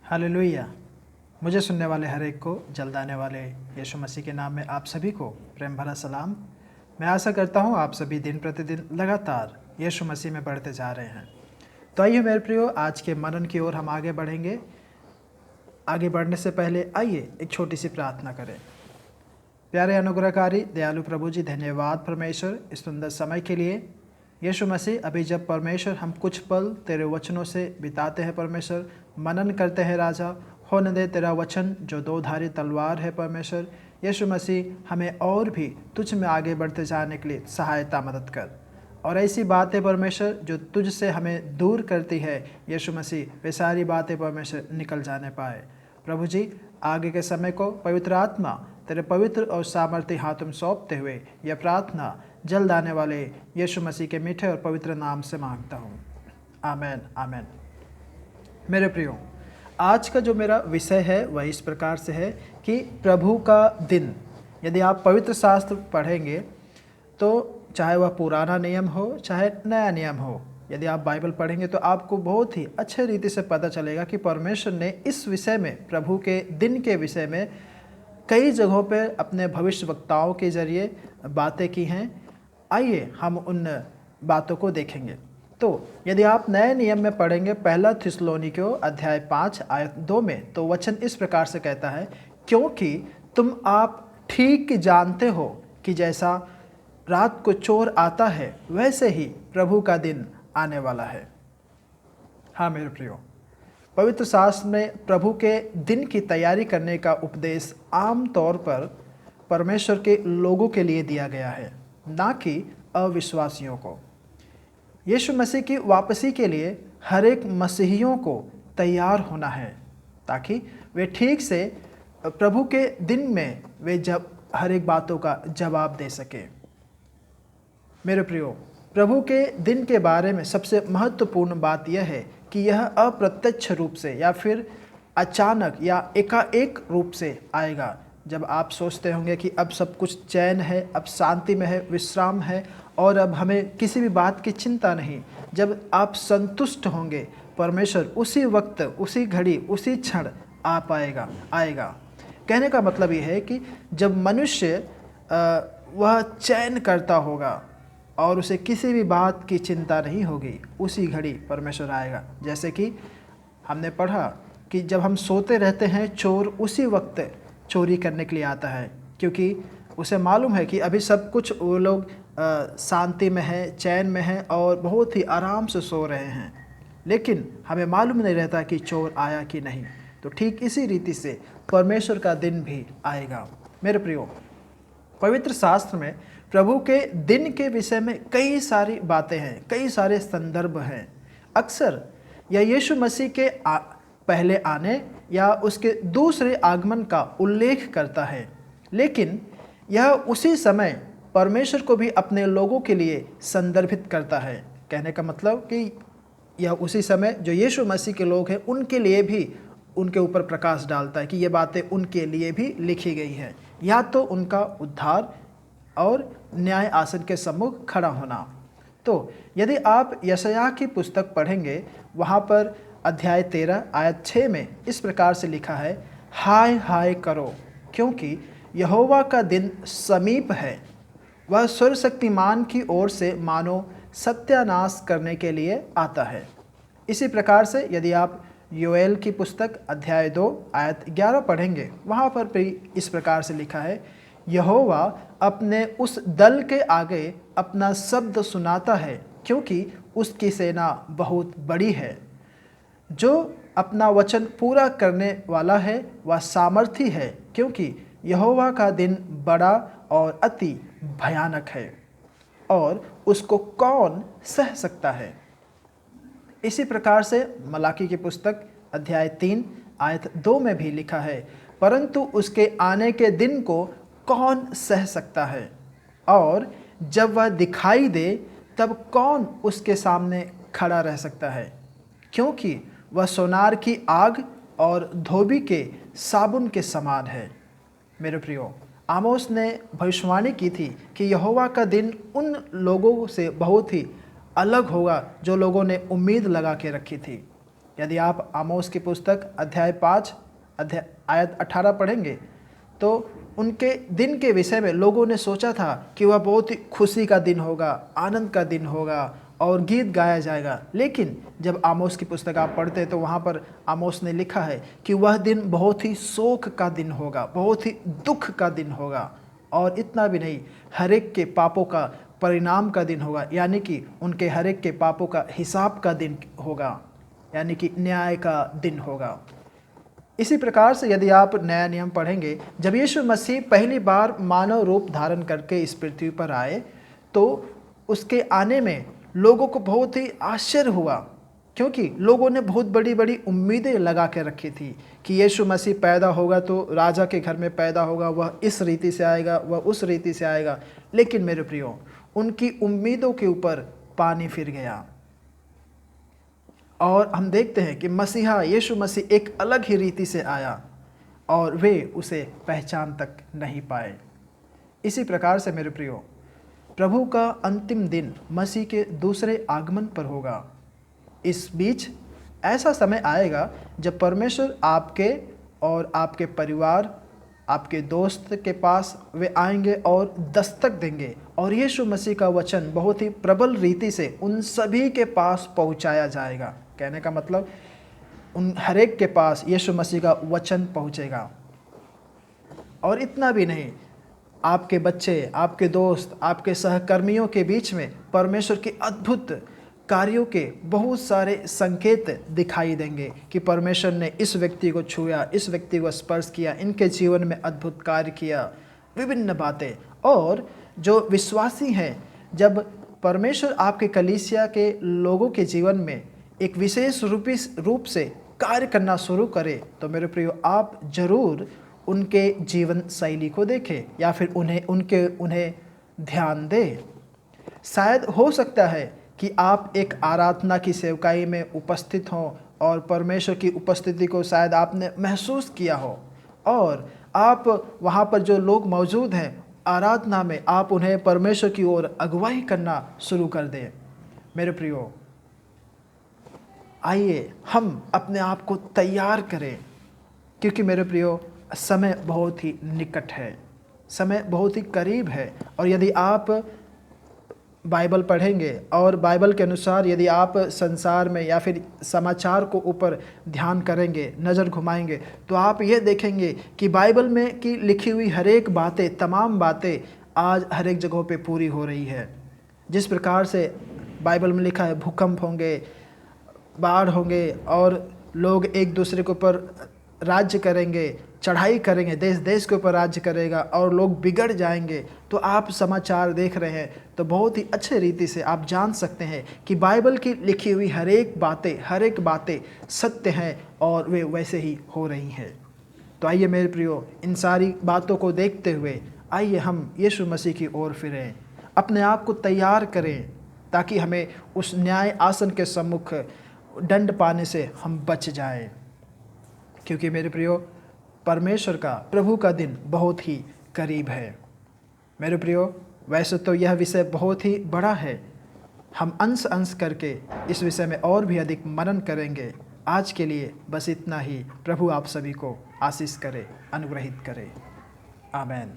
Hallelujah. मुझे सुनने वाले हर एक को जल्द आने वाले यीशु मसीह के नाम में आप सभी को प्रेम भरा सलाम। मैं आशा करता हूँ आप सभी दिन प्रतिदिन लगातार यीशु मसीह में बढ़ते जा रहे हैं। तो आइए मेरे प्रियो, आज के मनन की ओर हम आगे बढ़ेंगे। आगे बढ़ने से पहले आइए एक छोटी सी प्रार्थना करें। प्यारे अनुग्रहकारी दयालु प्रभु जी, धन्यवाद परमेश्वर इस सुंदर समय के लिए। यीशु मसीह, अभी जब परमेश्वर हम कुछ पल तेरे वचनों से बिताते हैं परमेश्वर, मनन करते हैं राजा, होने दे तेरा वचन जो दो धारी तलवार है परमेश्वर। यीशु मसीह, हमें और भी तुझ में आगे बढ़ते जाने के लिए सहायता मदद कर, और ऐसी बातें परमेश्वर जो तुझसे हमें दूर करती है यीशु मसीह, वे सारी बातें परमेश्वर निकल जाने पाए। प्रभु जी, आगे के समय को पवित्र आत्मा तेरे पवित्र और सामर्थ्य हाथों में सौंपते हुए यह प्रार्थना जल्द आने वाले यीशु मसीह के मीठे और पवित्र नाम से मांगता हूँ, आमेन आमेन। मेरे प्रियो, आज का जो मेरा विषय है वह इस प्रकार से है कि प्रभु का दिन। यदि आप पवित्र शास्त्र पढ़ेंगे तो चाहे वह पुराना नियम हो चाहे नया नियम हो, यदि आप बाइबल पढ़ेंगे तो आपको बहुत ही अच्छे रीति से पता चलेगा कि परमेश्वर ने इस विषय में, प्रभु के दिन के विषय में कई जगहों पर अपने भविष्यवक्ताओं के जरिए बातें की हैं। आइए हम उन बातों को देखेंगे। तो यदि आप नए नियम में पढ़ेंगे, पहला थिस्सलुनीकियों अध्याय 5 आयत 2 में, तो वचन इस प्रकार से कहता है, क्योंकि तुम आप ठीक जानते हो कि जैसा रात को चोर आता है वैसे ही प्रभु का दिन आने वाला है। हाँ मेरे प्रियो, पवित्र शास्त्र में प्रभु के दिन की तैयारी करने का उपदेश आम तौर पर परमेश्वर के लोगों के लिए दिया गया है, ना कि अविश्वासियों को। यीशु मसीह की वापसी के लिए हर एक मसीहियों को तैयार होना है, ताकि वे ठीक से प्रभु के दिन में वे जब हर एक बातों का जवाब दे सके। मेरे प्रियो, प्रभु के दिन के बारे में सबसे महत्वपूर्ण बात यह है कि यह अप्रत्यक्ष रूप से या फिर अचानक या एकाएक रूप से आएगा। जब आप सोचते होंगे कि अब सब कुछ चैन है, अब शांति में है, विश्राम है और अब हमें किसी भी बात की चिंता नहीं, जब आप संतुष्ट होंगे, परमेश्वर उसी वक्त, उसी घड़ी, उसी क्षण आप आएगा। कहने का मतलब ये है कि जब मनुष्य वह चैन करता होगा और उसे किसी भी बात की चिंता नहीं होगी, उसी घड़ी परमेश्वर आएगा। जैसे कि हमने पढ़ा कि जब हम सोते रहते हैं, चोर उसी वक्त चोरी करने के लिए आता है, क्योंकि उसे मालूम है कि अभी सब कुछ वो लोग शांति में है, चैन में है और बहुत ही आराम से सो रहे हैं, लेकिन हमें मालूम नहीं रहता कि चोर आया कि नहीं। तो ठीक इसी रीति से परमेश्वर का दिन भी आएगा। मेरे प्रियो, पवित्र शास्त्र में प्रभु के दिन के विषय में कई सारी बातें हैं, कई सारे संदर्भ हैं। अक्सर यह यीशु मसीह के पहले आने या उसके दूसरे आगमन का उल्लेख करता है, लेकिन यह उसी समय परमेश्वर को भी अपने लोगों के लिए संदर्भित करता है। कहने का मतलब कि यह उसी समय जो यीशु मसीह के लोग हैं उनके लिए भी उनके ऊपर प्रकाश डालता है कि ये बातें उनके लिए भी लिखी गई हैं, या तो उनका उद्धार और न्याय आसन के सम्मुख खड़ा होना। तो यदि आप यशायाह की पुस्तक पढ़ेंगे, वहाँ पर अध्याय 13 आयत 6 में इस प्रकार से लिखा है, हाय हाय करो, क्योंकि यहोवा का दिन समीप है, वह सर्वशक्तिमान की ओर से मानो सत्यानाश करने के लिए आता है। इसी प्रकार से यदि आप योएल की पुस्तक अध्याय 2 आयत 11 पढ़ेंगे, वहाँ पर भी इस प्रकार से लिखा है, यहोवा अपने उस दल के आगे अपना शब्द सुनाता है, क्योंकि उसकी सेना बहुत बड़ी है। जो अपना वचन पूरा करने वाला है वह सामर्थी है, क्योंकि यहोवा का दिन बड़ा और अति भयानक है, और उसको कौन सह सकता है। इसी प्रकार से मलाकी की पुस्तक अध्याय 3 आयत 2 में भी लिखा है, परंतु उसके आने के दिन को कौन सह सकता है, और जब वह दिखाई दे तब कौन उसके सामने खड़ा रह सकता है, क्योंकि वह सोनार की आग और धोबी के साबुन के समान है। मेरे प्रियो, आमोस ने भविष्यवाणी की थी कि यहोवा का दिन उन लोगों से बहुत ही अलग होगा जो लोगों ने उम्मीद लगा के रखी थी। यदि आप आमोस की पुस्तक अध्याय 5 अध्याय आयत 18 पढ़ेंगे तो उनके दिन के विषय में लोगों ने सोचा था कि वह बहुत ही खुशी का दिन होगा, आनंद का दिन होगा और गीत गाया जाएगा। लेकिन जब आमोस की पुस्तक आप पढ़ते हैं तो वहाँ पर आमोस ने लिखा है कि वह दिन बहुत ही शोक का दिन होगा, बहुत ही दुख का दिन होगा। और इतना भी नहीं, हर एक के पापों का परिणाम का दिन होगा, यानी कि उनके हर एक के पापों का हिसाब का दिन होगा, यानी कि न्याय का दिन होगा। इसी प्रकार से यदि आप नया नियम पढ़ेंगे, जब यीशु मसीह पहली बार मानव रूप धारण करके इस पृथ्वी पर आए तो उसके आने में लोगों को बहुत ही आश्चर्य हुआ, क्योंकि लोगों ने बहुत बड़ी बड़ी उम्मीदें लगा के रखी थी कि यीशु मसीह पैदा होगा तो राजा के घर में पैदा होगा, वह इस रीति से आएगा, वह उस रीति से आएगा। लेकिन मेरे प्रियो, उनकी उम्मीदों के ऊपर पानी फिर गया और हम देखते हैं कि मसीहा यीशु मसीह एक अलग ही रीति से आया और वे उसे पहचान तक नहीं पाए। इसी प्रकार से मेरे प्रियो, प्रभु का अंतिम दिन मसीह के दूसरे आगमन पर होगा। इस बीच ऐसा समय आएगा जब परमेश्वर आपके और आपके परिवार, आपके दोस्त के पास वे आएंगे और दस्तक देंगे और यीशु मसीह का वचन बहुत ही प्रबल रीति से उन सभी के पास पहुंचाया जाएगा। कहने का मतलब उन हर एक के पास यीशु मसीह का वचन पहुंचेगा। और इतना भी नहीं, आपके बच्चे, आपके दोस्त, आपके सहकर्मियों के बीच में परमेश्वर के अद्भुत कार्यों के बहुत सारे संकेत दिखाई देंगे कि परमेश्वर ने इस व्यक्ति को छुआ, इस व्यक्ति को स्पर्श किया, इनके जीवन में अद्भुत कार्य किया, विभिन्न बातें। और जो विश्वासी हैं, जब परमेश्वर आपके कलीसिया के लोगों के जीवन में एक विशेष रूप से कार्य करना शुरू करे तो मेरे प्रियो, आप जरूर उनके जीवन शैली को देखें या फिर उन्हें ध्यान दें। शायद हो सकता है कि आप एक आराधना की सेवकाई में उपस्थित हों और परमेश्वर की उपस्थिति को शायद आपने महसूस किया हो और आप वहाँ पर जो लोग मौजूद हैं आराधना में, आप उन्हें परमेश्वर की ओर अगुवाई करना शुरू कर दें। मेरे प्रियो, आइए हम अपने आप को तैयार करें, क्योंकि मेरे प्रियो, समय बहुत ही निकट है, समय बहुत ही करीब है। और यदि आप बाइबल पढ़ेंगे और बाइबल के अनुसार यदि आप संसार में या फिर समाचार को ऊपर ध्यान करेंगे, नज़र घुमाएंगे, तो आप ये देखेंगे कि बाइबल में की लिखी हुई हर एक बातें, तमाम बातें आज हर एक जगहों पे पूरी हो रही है। जिस प्रकार से बाइबल में लिखा है भूकंप होंगे, बाढ़ होंगे और लोग एक दूसरे के ऊपर राज्य करेंगे, चढ़ाई करेंगे, देश देश के ऊपर राज्य करेगा और लोग बिगड़ जाएंगे। तो आप समाचार देख रहे हैं तो बहुत ही अच्छे रीति से आप जान सकते हैं कि बाइबल की लिखी हुई हर एक बातें सत्य हैं और वे वैसे ही हो रही हैं। तो आइए मेरे प्रियो, इन सारी बातों को देखते हुए आइए हम यीशु मसीह की ओर फिरें, अपने आप को तैयार करें ताकि हमें उस न्याय आसन के सम्मुख दंड पाने से हम बच जाएं। क्योंकि मेरे प्रियो, परमेश्वर का, प्रभु का दिन बहुत ही करीब है। मेरे प्रियो, वैसे तो यह विषय बहुत ही बड़ा है, हम अंश अंश करके इस विषय में और भी अधिक मनन करेंगे। आज के लिए बस इतना ही। प्रभु आप सभी को आशीष करे, अनुग्रहित करे। आमीन।